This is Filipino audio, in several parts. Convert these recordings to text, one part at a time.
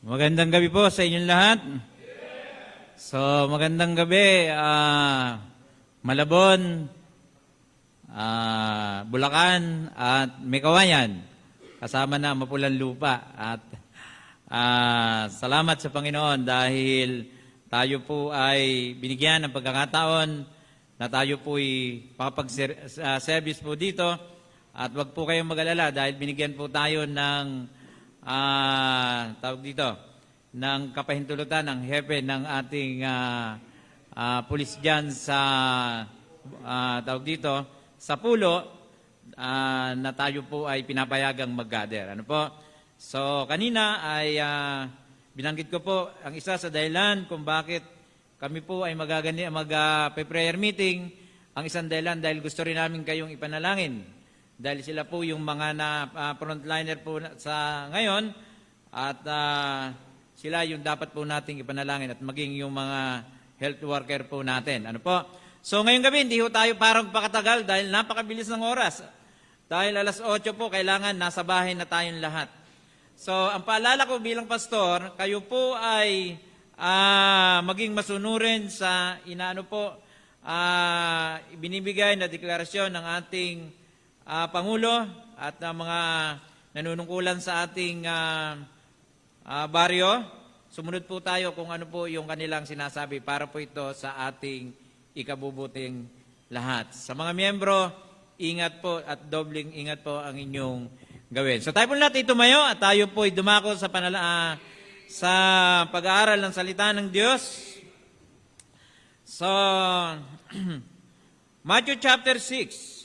Magandang gabi po sa inyong lahat. So, magandang gabi, Malabon, Bulacan, at Mekawayan. Kasama na Mapulang Lupa. At salamat sa Panginoon dahil tayo po ay binigyan ng pagkakataon na tayo po ay pakapag-service po dito. At wag po kayong mag-alala dahil binigyan po tayo ng tawag dito, ng kapahintulutan ng hepe ng ating pulis dyan sa tawag dito, sa pulo na tayo po ay pinapayagang mag-gather. Ano po? So, kanina ay binanggit ko po ang isa sa dahilan kung bakit kami po ay mag-prayer meeting. Ang isang dahilan dahil gusto rin namin kayong ipanalangin. Dahil sila po yung mga frontliner po sa ngayon at sila yung dapat po nating ipanalangin at maging yung mga health worker po natin. Ano po? So ngayong gabi, hindi ho tayo parang pakatagal dahil napakabilis ng oras. Dahil alas 8 po, kailangan nasa bahay na tayong lahat. So ang paalala ko bilang pastor, kayo po ay maging masunurin sa ibinibigay na deklarasyon ng ating Pangulo at mga nanunungkulan sa ating baryo. Sumunod po tayo kung ano po yung kanilang sinasabi para po ito sa ating ikabubuting lahat. Sa mga miyembro, ingat po at dobling ingat po ang inyong gawin. So tayo po natin tumayo at tayo po ay dumako sa pag-aaral ng salita ng Diyos. So, Matthew chapter 6.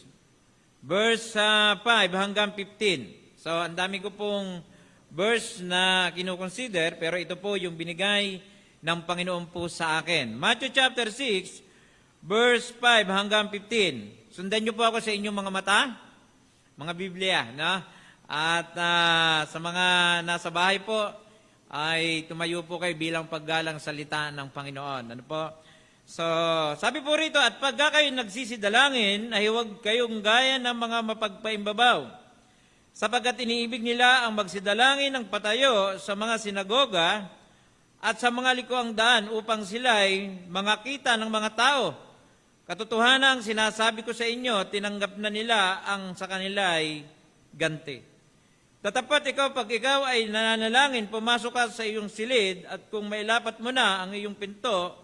Verse 5 hanggang 15. So, ang dami ko pong verse na kinukonsider, pero ito po yung binigay ng Panginoon po sa akin. Matthew chapter 6, verse 5 hanggang 15. Sundan niyo po ako sa inyong mga mata, mga Biblia. No? At sa mga nasa bahay po, ay tumayo po kayo bilang paggalang salita ng Panginoon. Ano po? So, sabi po rito, at pagka kayo nagsisidalangin, ay huwag kayong gaya ng mga mapagpaimbabaw. Sapagkat iniibig nila ang magsidalangin ng patayo sa mga sinagoga at sa mga likuang daan upang sila'y makita ng mga tao. Katotohanan ang sinasabi ko sa inyo, tinanggap na nila ang sa kanila'y ganti. Tatapat ikaw pag ikaw ay nananalangin, pumasok ka sa iyong silid at kung mailapat mo na ang iyong pinto,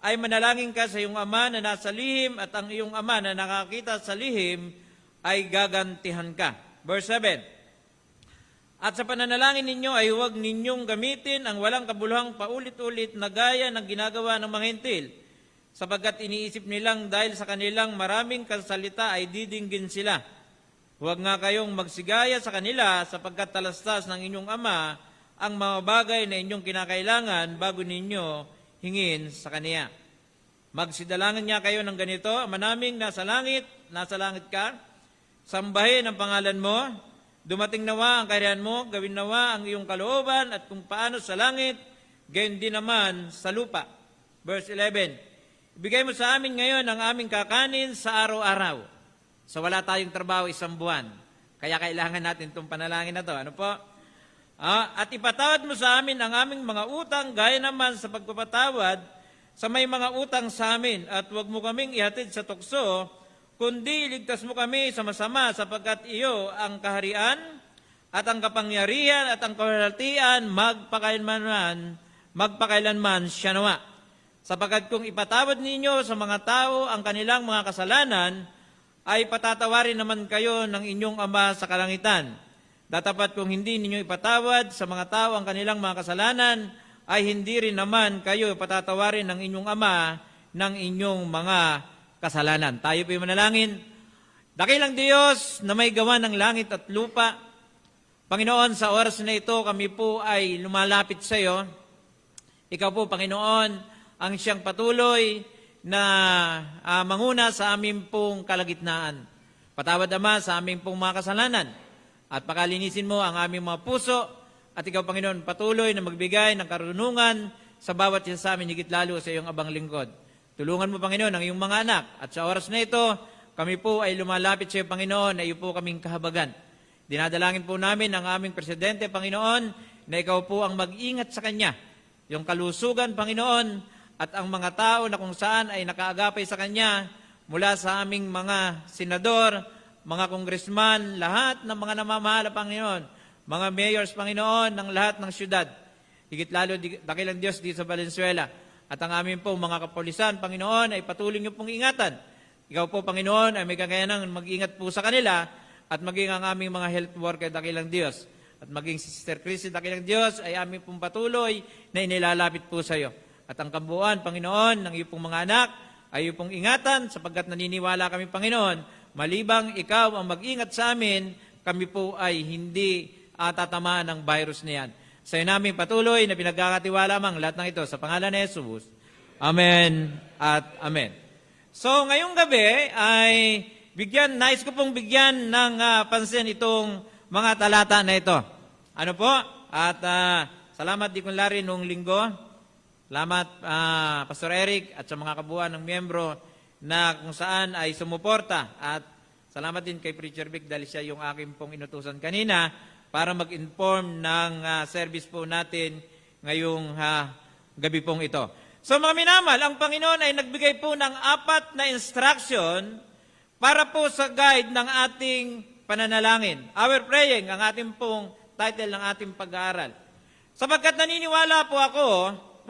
ay manalangin ka sa iyong ama na nasa lihim at ang iyong ama na nakakita sa lihim ay gagantihan ka. Verse 7. At sa pananalangin ninyo ay huwag ninyong gamitin ang walang kabuluhang paulit-ulit na gaya ng ginagawa ng mga hentil, sapagkat iniisip nilang dahil sa kanilang maraming kasalita ay didinggin sila. Huwag nga kayong magsigaya sa kanila sapagkat talastas ng inyong ama ang mga bagay na inyong kinakailangan bago ninyo hingin sa Kaniya. Magsidalangin niya kayo ng ganito, Ama naming nasa langit ka, sambahin ang pangalan mo, dumating nawa ang kaharian mo, gawin nawa ang iyong kalooban at kung paano sa langit, gayon din naman sa lupa. Verse 11, ibigay mo sa amin ngayon ang aming kakanin sa araw-araw. So wala tayong trabaho isang buwan, kaya kailangan natin itong panalangin na to. Ano po? At ipatawad mo sa amin ang aming mga utang, gaya naman sa pagpapatawad sa may mga utang sa amin. At huwag mo kaming ihatid sa tukso, kundi iligtas mo kami sa masama, sapagkat iyo ang kaharian at ang kapangyarihan at ang kahalatian magpakailanman siya nawa. Sapagkat kung ipatawad ninyo sa mga tao ang kanilang mga kasalanan, ay patatawarin naman kayo ng inyong Ama sa kalangitan. Datapat kung hindi ninyo ipatawad sa mga tao ang kanilang mga kasalanan, ay hindi rin naman kayo patatawarin ng inyong Ama ng inyong mga kasalanan. Tayo po yung manalangin. Dakilang Diyos na may gawa ng langit at lupa, Panginoon, sa oras na ito kami po ay lumalapit sa iyo. Ikaw po, Panginoon, ang siyang patuloy na manguna sa aming pong kalagitnaan. Patawad, Ama, sa aming pong mga kasalanan. At pakalinisin mo ang aming mga puso at ikaw, Panginoon, patuloy na magbigay ng karunungan sa bawat isa sa amin, higit lalo sa iyong abang lingkod. Tulungan mo, Panginoon, ang iyong mga anak. At sa oras na ito, kami po ay lumalapit sa iyo, Panginoon, na iyo po kaming kahabagan. Dinadalangin po namin ang aming presidente, Panginoon, na ikaw po ang mag-ingat sa kanya. Yung kalusugan, Panginoon, at ang mga tao na kung saan ay nakaagapay sa kanya, mula sa aming mga senador, mga congressman, lahat ng mga namamahala, Panginoon, mga mayors, Panginoon, ng lahat ng syudad. Higit lalo, dakilang Diyos dito sa Valenzuela. At ang aming po mga kapulisan, Panginoon, ay patuloy niyo pong ingatan. Ikaw po, Panginoon, ay may kakayanang mag-ingat po sa kanila at maging ang aming mga health worker, dakilang Diyos. At maging si Sister Christy, dakilang Diyos, ay aming pong patuloy na inilalapit po sa iyo. At ang kabuuan, Panginoon, ng iyong pong mga anak, ay iyong pong ingatan, sapagkat naniniwala kami, Panginoon, malibang ikaw ang mag-ingat sa amin, kami po ay hindi tatamaan ng virus na yan. Sa iyo namin patuloy na pinagkakatiwala mang lahat ng ito sa pangalan ni Jesus. Amen at amen. So ngayong gabi ay nais ko pong bigyan ng pansin itong mga talata na ito. Ano po? At salamat Deacon Larry nung linggo. Salamat Pastor Eric at sa mga kabuuan ng miyembro na kung saan ay sumuporta. At salamat din kay Preacher Vic dahil siya yung aking pong inutusan kanina para mag-inform ng service po natin ngayong gabi pong ito. So mga minamal, ang Panginoon ay nagbigay po ng 4 na instruction para po sa guide ng ating pananalangin. Our praying, ang ating pong title ng ating pag-aaral. Sapagkat naniniwala po ako,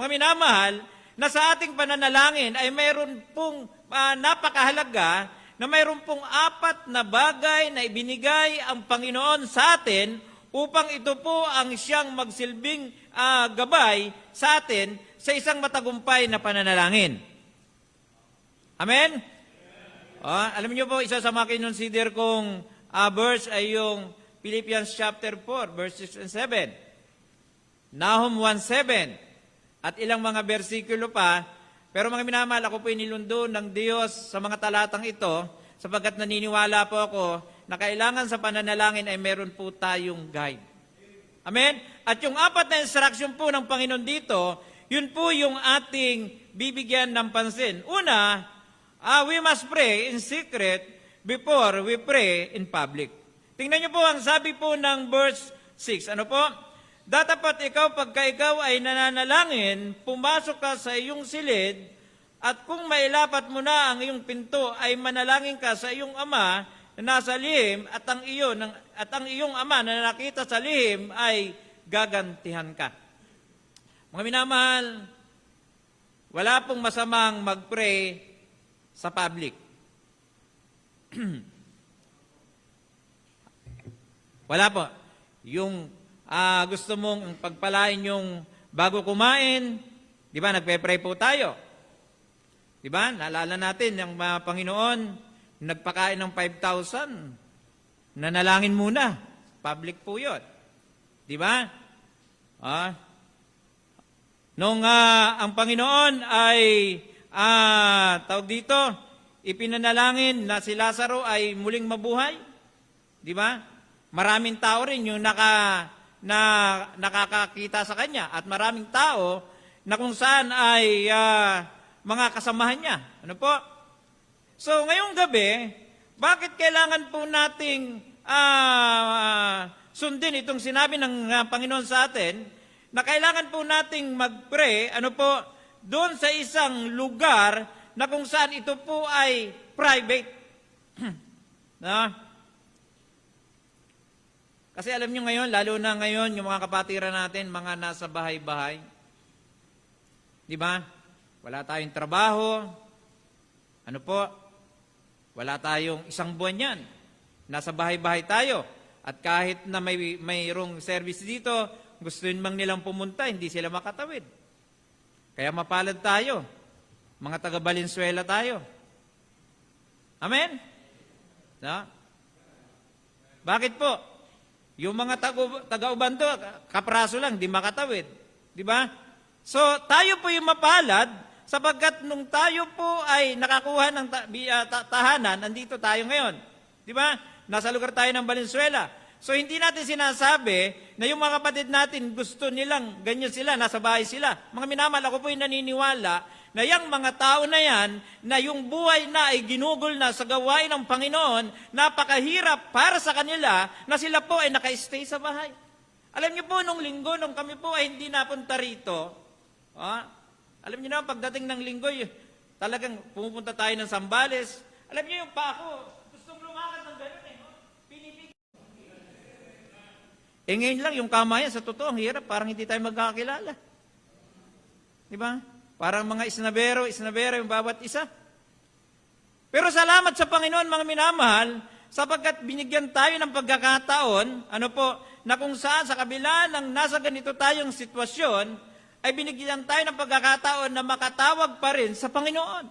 mga minamahal, na sa ating pananalangin ay mayroon pong napakahalaga na mayroon pong 4 na bagay na ibinigay ang Panginoon sa atin upang ito po ang siyang magsilbing gabay sa atin sa isang matagumpay na pananalangin. Amen? Alam niyo po, isa sa mga kinonsider kong verse ay yung Philippians chapter 4, verse 6 and 7. Nahum 1:7. At ilang mga bersikulo pa, pero mga minamahal, ako po inilundo ng Diyos sa mga talatang ito, sapagkat naniniwala po ako na kailangan sa pananalangin ay meron po tayong guide. Amen? At yung 4 na instruction po ng Panginoon dito, yun po yung ating bibigyan ng pansin. Una, we must pray in secret before we pray in public. Tingnan niyo po ang sabi po ng verse 6. Ano po? Datapat ikaw, pagka ikaw ay nananalangin, pumasok ka sa iyong silid, at kung mailapat mo na ang iyong pinto, ay manalangin ka sa iyong ama na nasa lihim, at ang iyong ama na nakita sa lihim ay gagantihan ka. Mga minamahal, wala pong masamang mag-pray sa public. Wala po. Yung gusto mong pagpalain yung bago kumain, di ba, nagpe-pray po tayo. Di ba, naalala natin, yung Panginoon, nagpakain ng 5,000, nanalangin muna. Public po yun. Di ba? Nung ang Panginoon ay, tawag dito, ipinanalangin na si Lazaro ay muling mabuhay. Di ba? Maraming tao rin yung nakakakita sa kanya at maraming tao na kung saan ay mga kasamahan niya. Ano po? So, ngayong gabi, bakit kailangan po nating sundin itong sinabi ng Panginoon sa atin na kailangan po nating mag-pray, ano po, doon sa isang lugar na kung saan ito po ay private. No? Kasi alam nyo ngayon, lalo na ngayon, yung mga kapatiran natin, mga nasa bahay-bahay. Di ba? Wala tayong trabaho. Ano po? Wala tayong isang buwan yan. Nasa bahay-bahay tayo. At kahit na mayroong service dito, gusto mang nilang pumunta, hindi sila makatawid. Kaya mapalad tayo. Mga taga Valenzuela tayo. Amen? No? Bakit po? Yung mga taga-Ubando, kapraso lang, di makatawid. Di ba? So, tayo po yung mapalad, sapagkat nung tayo po ay nakakuha ng tahanan, nandito tayo ngayon. Di ba? Nasa lugar tayo ng Valenzuela. So, hindi natin sinasabi na yung mga kapatid natin gusto nilang ganyan sila, nasa bahay sila. Mga minamahal, ako po yung naniniwala na yung mga tao na yan, na yung buhay na ay ginugol na sa gawain ng Panginoon, napakahirap para sa kanila na sila po ay naka-stay sa bahay. Alam niyo po, nung linggo, nung kami po ay hindi napunta rito, alam niyo na, pagdating ng linggo, talagang pumupunta tayo ng Sambales. Alam niyo yung pa ako, gustong lumakad ng gano'n pinipigil. Ngayon lang, yung kamayan, sa totoo, ang hirap, parang hindi tayo magkakakilala. Di ba? Parang mga isnabero yung bawat isa. Pero salamat sa Panginoon, mga minamahal, sapagkat binigyan tayo ng pagkakataon, na kung saan sa kabila ng nasa ganito tayong sitwasyon, ay binigyan tayo ng pagkakataon na makatawag pa rin sa Panginoon.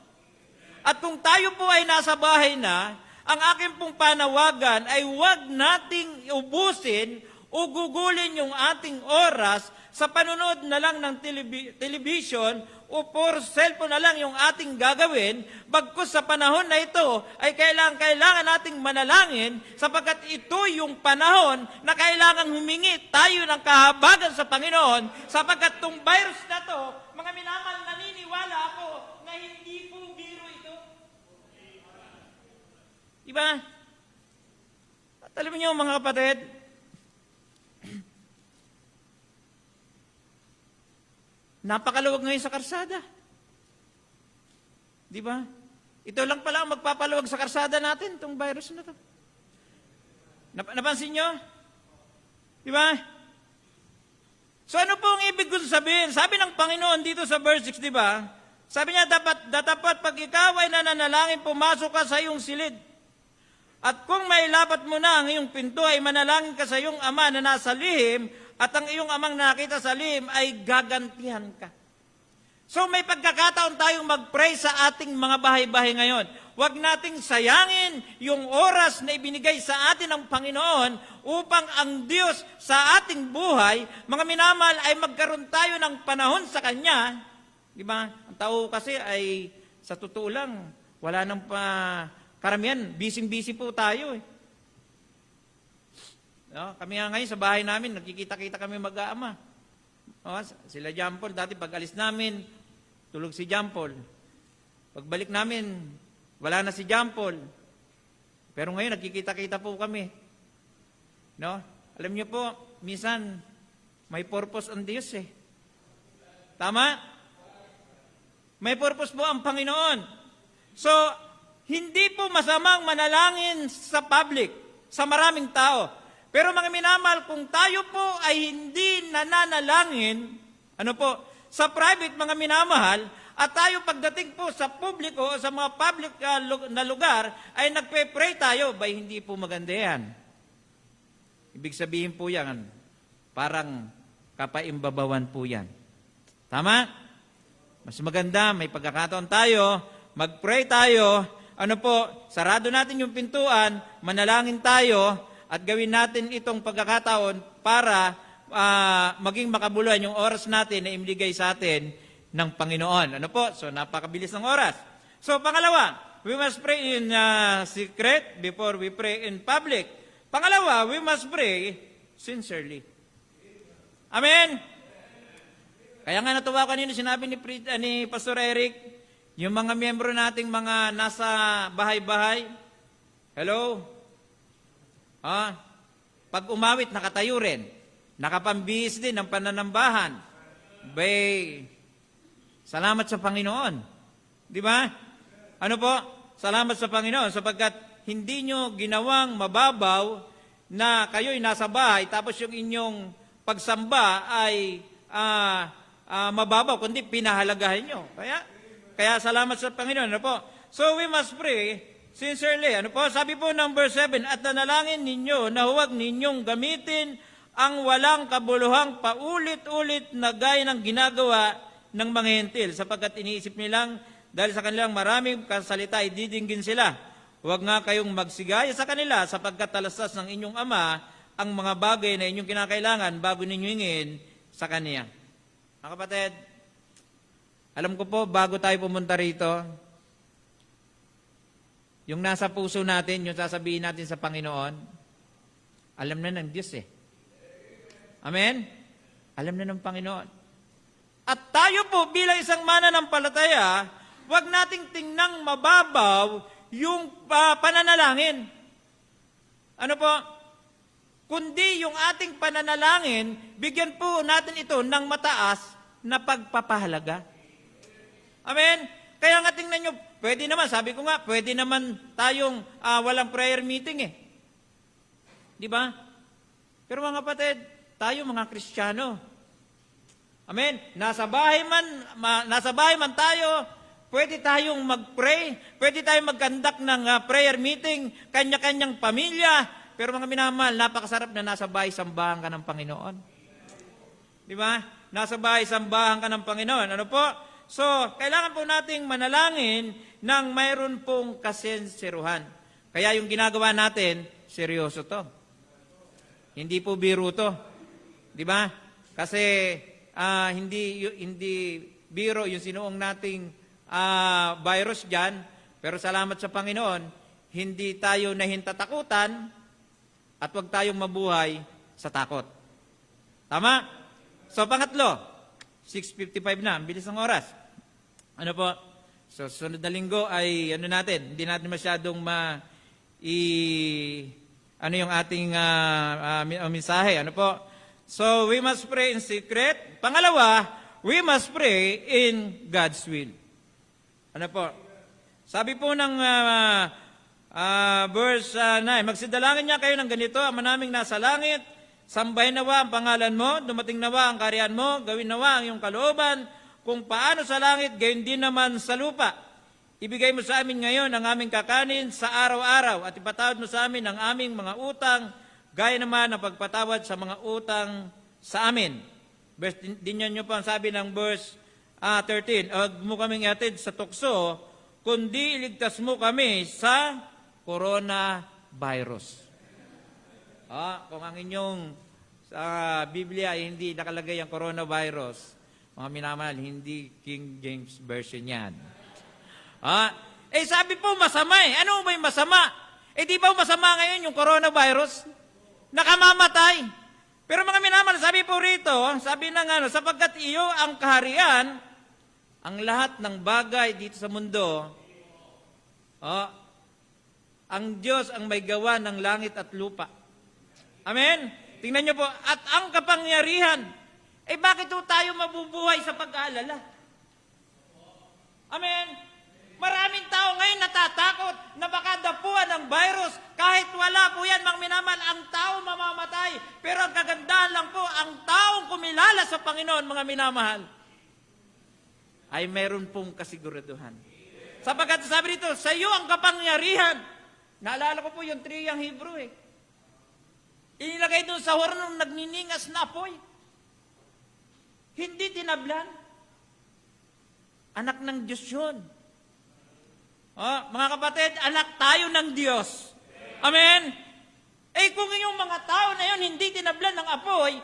At kung tayo po ay nasa bahay na, ang aking pong panawagan ay huwag nating ubusin o gugulin yung ating oras sa panonood na lang ng television o for cellphone na lang yung ating gagawin, bagkus sa panahon na ito ay kailangan nating manalangin sapagkat ito yung panahon na kailangan humingi tayo ng kahabagan sa Panginoon sapagkat itong virus na to, mga minamahal, naniniwala ako na hindi po biro ito. Diba? At alam niyo mga kapatid, napakaluwag ngayon sa karsada. Di ba? Ito lang pala ang magpapaluwag sa karsada natin, itong virus na to. Napansin nyo? Di ba? So ano po ang ibig kong sabihin? Sabi ng Panginoon dito sa verse 6, di ba? Sabi niya, dapat pag ikaw ay nananalangin, pumasok ka sa iyong silid. At kung mailapat mo na ang iyong pinto, ay manalangin ka sa iyong ama na nasa lihim, at ang iyong amang nakita sa lihim ay gagantihan ka. So may pagkakataon tayong mag-pray sa ating mga bahay-bahay ngayon. Huwag nating sayangin yung oras na ibinigay sa atin ng Panginoon upang ang Diyos sa ating buhay, mga minamahal, ay magkaroon tayo ng panahon sa Kanya. Di ba? Ang tao kasi ay sa totoo lang, wala nang karamihan, busy-busy po tayo . No? Kami nga ngayon sa bahay namin, nagkikita-kita kami mag-aama. Sila John Paul, dati pag alis namin, tulog si John Paul. Pagbalik namin, wala na si John Paul. Pero ngayon, nagkikita-kita po kami. No? Alam niyo po, minsan, may purpose ang Diyos . Tama? May purpose po ang Panginoon. So, hindi po masamang manalangin sa public, sa maraming tao. Pero mga minamahal, kung tayo po ay hindi nananalangin, sa private mga minamahal, at tayo pagdating po sa publiko o sa mga public na lugar, ay nagpe-pray tayo, hindi po maganda yan. Ibig sabihin po yan, parang kapaimbabawan po yan. Tama? Mas maganda, may pagkakataon tayo, mag-pray tayo, sarado natin yung pintuan, manalangin tayo, at gawin natin itong pagkakataon para maging makabuluhan yung oras natin na imligay sa atin ng Panginoon. So, napakabilis ng oras. So, pangalawa, we must pray in secret before we pray in public. Pangalawa, we must pray sincerely. Amen? Kaya nga natuwa ko kanina sinabi ni Pastor Eric, yung mga miyembro nating mga nasa bahay-bahay, hello? Pag umawit, nakatayo rin. Nakapambihis din ng pananambahan. Salamat sa Panginoon. Di ba? Salamat sa Panginoon sapagkat hindi nyo ginawang mababaw na kayo'y nasa bahay tapos yung inyong pagsamba ay mababaw, kundi pinahalagahan nyo. Kaya salamat sa Panginoon. So we must pray sincerely. Sabi po ng verse 7, at nanalangin ninyo na huwag ninyong gamitin ang walang kabuluhang paulit-ulit na gaya ng ginagawa ng mga hentil, sapagkat iniisip nilang dahil sa kanilang maraming kasalita ay didinggin sila. Huwag nga kayong magsigaya sa kanila, sapagkat talastas ng inyong ama ang mga bagay na inyong kinakailangan bago ninyo hingin sa Kanya. Mga kapatid, alam ko po, bago tayo pumunta rito, yung nasa puso natin, yung sasabihin natin sa Panginoon, alam na ng Diyos . Amen? Alam na ng Panginoon. At tayo po bilang isang mananampalataya, huwag nating tingnang mababaw yung pananalangin. kundi yung ating pananalangin, bigyan po natin ito ng mataas na pagpapahalaga. Amen? Kaya nga tingnan nyo, pwede naman, sabi ko nga, pwede naman tayong walang prayer meeting eh. Di ba? Pero mga kapatid, tayo mga Kristiyano. Amen? Nasa bahay man tayo, pwede tayong mag-pray, pwede tayong mag-conduct ng prayer meeting, kanya-kanyang pamilya, pero mga minamahal, napakasarap na nasa bahay-sambahan ka ng Panginoon. Di ba? Nasa bahay-sambahan ka ng Panginoon. Ano po? So, kailangan po nating manalangin nang mayroon pong kasenseruhan. Kaya yung ginagawa natin, seryoso to. Hindi po biro to. Di ba? Kasi hindi biro yung sinuong nating virus dyan, pero salamat sa Panginoon, hindi tayo nahintatakutan at huwag tayong mabuhay sa takot. Tama? So, pangatlo, 6:55 na, ang bilis ng oras. Ano po? So, sunod na linggo ay, hindi natin masyadong yung ating mensahe. Ano po? So, we must pray in secret. Pangalawa, we must pray in God's will. Ano po? Sabi po ng verse 9, magsidalangin niya kayo ng ganito, Ama naming nasa langit, sambahin nawa ang pangalan mo, dumating nawa ang kaharian mo, gawin nawa ang iyong kalooban, kung paano sa langit, gayon din naman sa lupa. Ibigay mo sa amin ngayon ang aming kakanin sa araw-araw at ipatawad mo sa amin ang aming mga utang, gaya naman ng pagpatawad sa mga utang sa amin. Dinyan nyo po ang sabi ng verse 13, huwag mo kaming ihatid sa tukso, kundi iligtas mo kami sa coronavirus. Kung ang inyong sa Biblia ay hindi nakalagay ang coronavirus, mga minamahal, hindi King James Version yan. Sabi po masama eh. Ano ba yung masama? Di ba masama ngayon yung coronavirus? Nakamamatay. Pero mga minamahal, sabi po rito, sabi ng sapagkat iyo ang kaharian, ang lahat ng bagay dito sa mundo, ang Diyos ang may gawa ng langit at lupa. Amen? Tingnan nyo po, at ang kapangyarihan, bakit tayo mabubuhay sa pag-aalala? Amen? Maraming tao ngayon natatakot na baka dapuan ng virus. Kahit wala po yan, mga minamahal, ang tao mamamatay. Pero ang kagandahan lang po, ang taong kumilala sa Panginoon, mga minamahal, ay meron pong kasiguraduhan. Sapagkat sabi dito, sa iyo ang kapangyarihan. Naalala ko po yung triyang Hebrew eh. Inilagay doon sa horno ng nagniningas na apoy. Hindi tinablan. Anak ng Diyos yun. Mga kapatid, anak tayo ng Diyos. Amen? Kung yung mga tao na yun hindi tinablan ng apoy,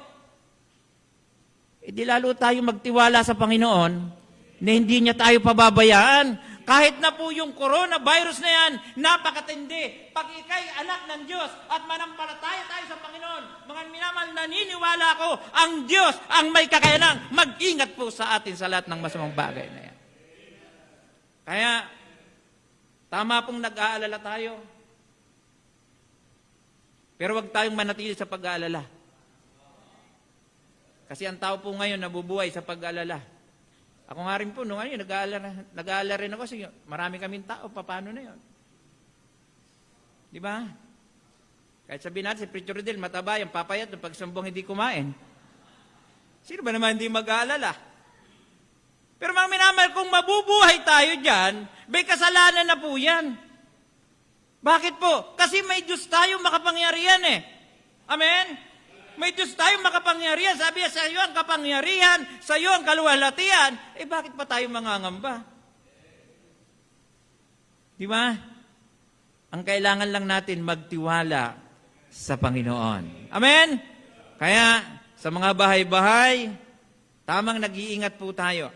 di lalo tayo magtiwala sa Panginoon na hindi niya tayo pababayaan. Kahit na po yung coronavirus na yan, napakatindi. Pag ikay anak ng Diyos at manampalataya tayo sa Panginoon, mga minamahal, naniniwala ko, ang Diyos ang may kakayanang mag-ingat po sa atin sa lahat ng masamang bagay na yan. Kaya, tama pong nag-aalala tayo. Pero wag tayong manatili sa pag-aalala. Kasi ang tao po ngayon nabubuhay sa pag-aalala. Ako nga rin po, nung nag-aalala rin ako kasi marami kaming tao, paano na yun? Di ba? Kahit sabihin natin, si Preacher Rodel, mataba yung papayat ng pagsambong hindi kumain. Sino ba naman hindi mag-aalala? Pero mga minamahal, kung mabubuhay tayo dyan, may kasalanan na po yan. Bakit po? Kasi may Diyos tayo makapangyarihan eh. Amen? May Diyos tayong makapangyarihan. Sabi niya, sa iyo ang kapangyarihan, sa iyo ang kaluwalhatian. Bakit pa tayo mangangamba? Di ba? Ang kailangan lang natin magtiwala sa Panginoon. Amen? Kaya, sa mga bahay-bahay, tamang nag-iingat po tayo.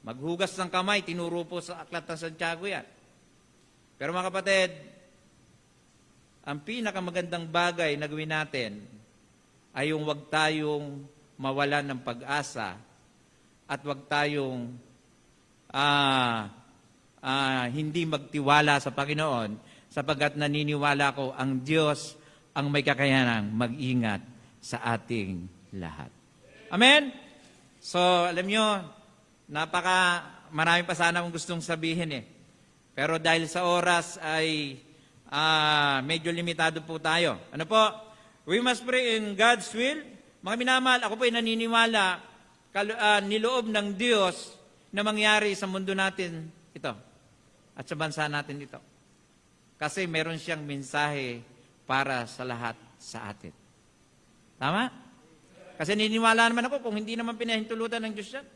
Maghugas ng kamay, tinuro po sa Aklat ng Santiago yan. Pero mga kapatid, ang pinakamagandang bagay na gawin natin ay yung wag tayong mawalan ng pag-asa at wag tayong hindi magtiwala sa Panginoon sapagkat naniniwala ko ang Diyos ang may kakayanang mag-ingat sa ating lahat. Amen? So, alam nyo, marami pa sana akong gustong sabihin eh. Pero dahil sa oras ay medyo limitado po tayo. Ano po? We must pray in God's will. Mga minamahal, ako po ay naniniwala niloob ng Diyos na mangyari sa mundo natin ito at sa bansa natin ito. Kasi meron siyang mensahe para sa lahat sa atin. Tama? Kasi niniwala naman ako kung hindi naman pinahintulutan ng Diyos yan.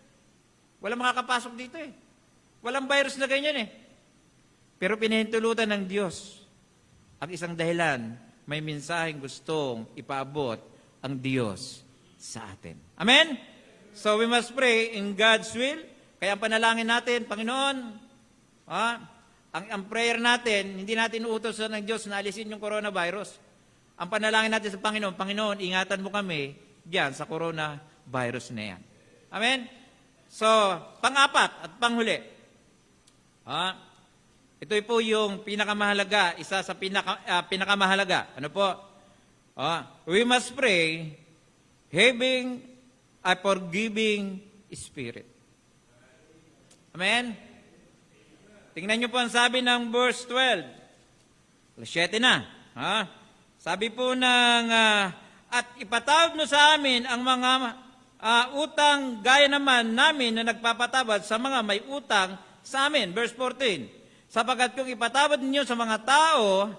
Walang makakapasok dito eh. Walang virus na ganyan eh. Pero pinahintulutan ng Diyos. Ang isang dahilan, may mensaheng gustong ipaabot ang Diyos sa atin. Amen? So we must pray in God's will. Kaya ang panalangin natin, Panginoon, ang prayer natin, hindi natin uutos ng Diyos na alisin yung coronavirus. Ang panalangin natin sa Panginoon, Panginoon, ingatan mo kami diyan sa coronavirus na yan. Amen? So, pang-apat at panghuli. Ito po yung pinakamahalaga, isa sa pinakamahalaga. Ano po? We must pray having a forgiving spirit. Amen? Tingnan niyo po ang sabi ng verse 12. 7 na. Sabi po ng, at ipatawad mo sa amin ang mga utang gaya naman namin na nagpapatawad sa mga may utang sa amin. Verse 14. Sapagkat kung ipatawad ninyo sa mga tao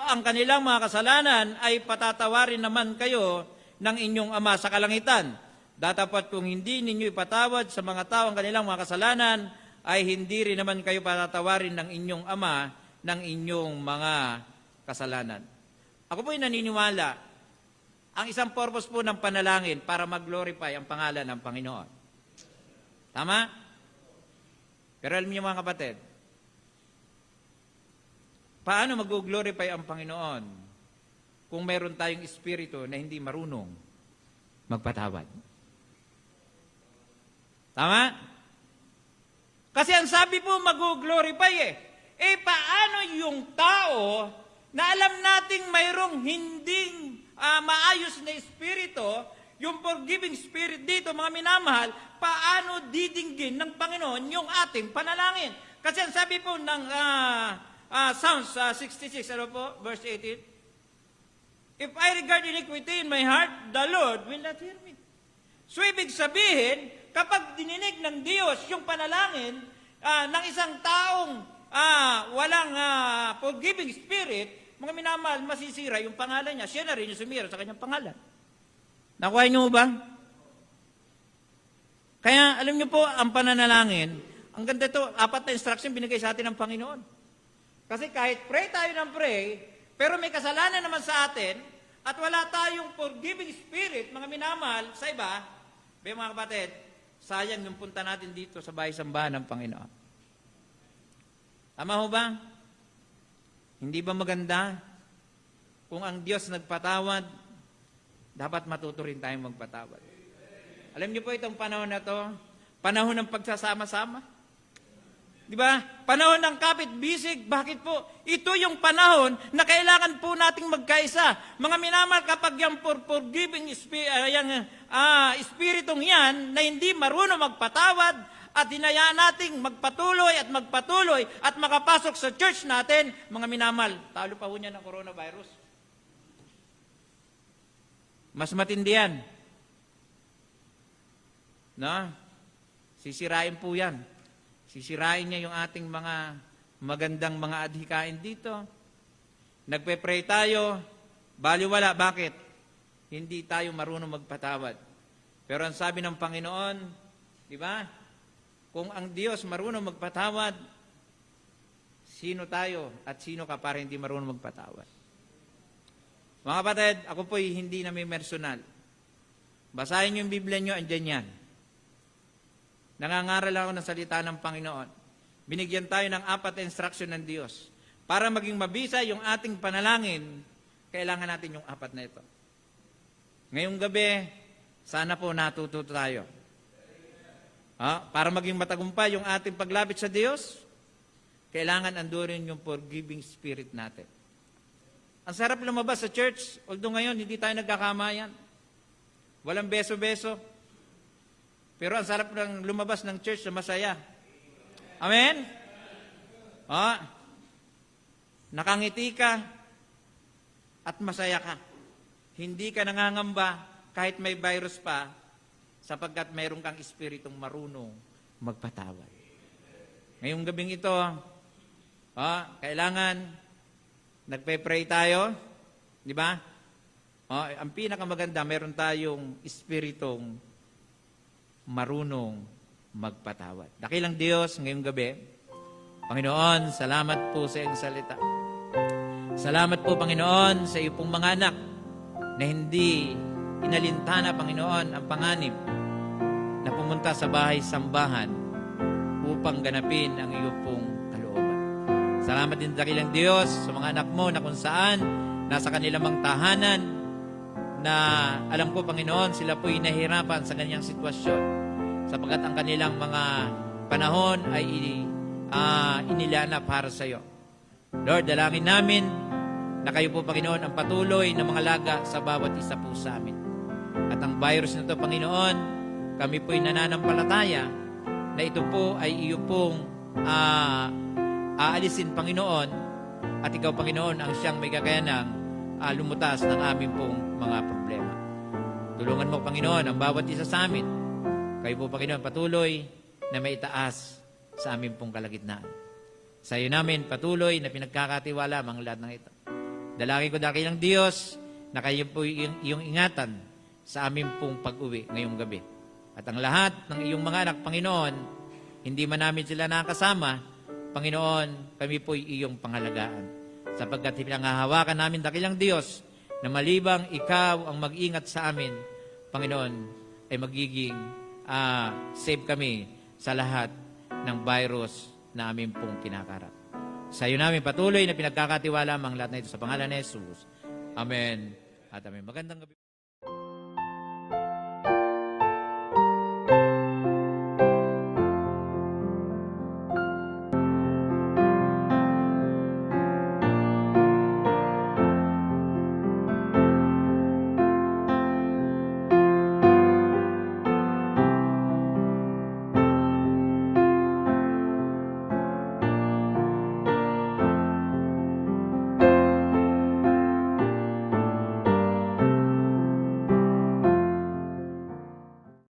ang kanilang mga kasalanan, ay patatawarin naman kayo ng inyong Ama sa kalangitan. Datapat kung hindi ninyo ipatawad sa mga tao ang kanilang mga kasalanan, ay hindi rin naman kayo patatawarin ng inyong Ama ng inyong mga kasalanan. Ako po'y naniniwala, ang isang purpose po ng panalangin para mag-glorify ang pangalan ng Panginoon. Tama? Pero alam niyo mga kapatid, paano mag-glorify ang Panginoon kung meron tayong espiritu na hindi marunong magpatawad? Tama? Kasi ang sabi po mag-glorify paano yung tao na alam nating mayroong hindi maayos na espiritu, yung forgiving spirit dito, mga minamahal, paano didinggin ng Panginoon yung ating panalangin? Kasi ang sabi po ng Psalms 66, ano po, verse 18, if I regard iniquity in my heart, the Lord will not hear me. So ibig sabihin, kapag dininig ng Diyos yung panalangin ng isang taong walang forgiving spirit, mga minamahal, masisira yung pangalan niya. Siya na rin yung sumira sa kanyang pangalan. Nakuha niyo ba? Kaya alam niyo po, ang pananalangin, ang ganda ito, 4 na instruction binigay sa atin ng Panginoon. Kasi kahit pray tayo ng pray, pero may kasalanan naman sa atin, at wala tayong forgiving spirit, mga minamahal, sa iba, mga kapatid, sayang yung punta natin dito sa bahay-sambahan ng Panginoon. Tama ho ba? Hindi ba maganda kung ang Diyos nagpatawad, dapat matuto rin tayong magpatawad. Alam niyo po itong panahon na to, panahon ng pagsasama-sama. Di ba? Panahon ng kapit-bisig. Bakit po? Ito yung panahon na kailangan po nating magkaisa. Mga minamahal, kapag yung forgiving espiritong yan na hindi marunong magpatawad, at hinayaan nating magpatuloy at makapasok sa church natin, mga minamahal, talo pa ho niya ng coronavirus. Mas matindi yan. No? Sisirain po yan. Sisirain niya yung ating mga magandang mga adhikain dito. Nagpe-pray tayo, baliwala. Bakit? Hindi tayo marunong magpatawad. Pero ang sabi ng Panginoon, di ba? Kung ang Diyos marunong magpatawad, sino tayo at sino ka para hindi marunong magpatawad? Mga kapatid, ako po'y hindi na may personal. Basahin yung Biblia nyo, andyan yan. Nangangaral ako ng salita ng Panginoon. Binigyan tayo ng 4 na instruction ng Diyos. Para maging mabisa yung ating panalangin, kailangan natin yung 4 na ito. Ngayong gabi, sana po natuto tayo. Para maging matagumpay yung ating paglapit sa Diyos, kailangan andorin yung forgiving spirit natin. Ang sarap lumabas sa church, although ngayon hindi tayo nagkakamayan. Walang beso-beso. Pero ang sarap ng lumabas ng church na masaya. Amen? Nakangiti ka at masaya ka. Hindi ka nangangamba kahit may virus pa sapagkat mayroon kang espiritong marunong magpatawad. Ngayong gabing ito, kailangan nagpe-pray tayo, di ba? Ang pinakamaganda, meron tayong espiritong marunong magpatawad. Dakilang Diyos, ngayong gabi, Panginoon, salamat po sa iyong salita. Salamat po, Panginoon, sa iyo pong mga anak na hindi inalintana, Panginoon, ang panganib na pumunta sa bahay-sambahan upang ganapin ang iyo pong kalooban. Salamat din dakilang Diyos sa mga anak mo na kung saan nasa kanilang mga tahanan na alam ko, Panginoon, sila po'y nahihirapan sa kanyang sitwasyon sapagkat ang kanilang mga panahon ay inilana para sa iyo. Lord, dalangin namin na kayo po, Panginoon, ang patuloy na mga laga sa bawat isa po sa amin. At ang virus na ito, Panginoon, kami po'y nananampalataya na ito po ay iyo pong aalisin, Panginoon, at ikaw, Panginoon, ang siyang may kakayanang lumutas ng aming pong mga problema. Tulungan mo, Panginoon, ang bawat isa sa amin. Kayo po, Panginoon, patuloy na maitaas sa aming pong kalagitnaan. Sa iyo namin patuloy na pinagkakatiwala ang lahat ng ito. Dalangin ko dakilang Diyos na kayo po iyong ingatan sa aming pong pag-uwi ngayong gabi. At ang lahat ng iyong mga anak, Panginoon, hindi man namin sila nakasama, Panginoon, kami po'y iyong pangalagaan. Sapagkat pinangahawakan namin dakilang Diyos na malibang ikaw ang mag-ingat sa amin, Panginoon, ay magiging save kami sa lahat ng virus na amin pong kinakarap. Sa iyo namin patuloy na pinagkakatiwala ang lahat na ito sa pangalan ni Jesus. Amen at amen. Magandang gabi.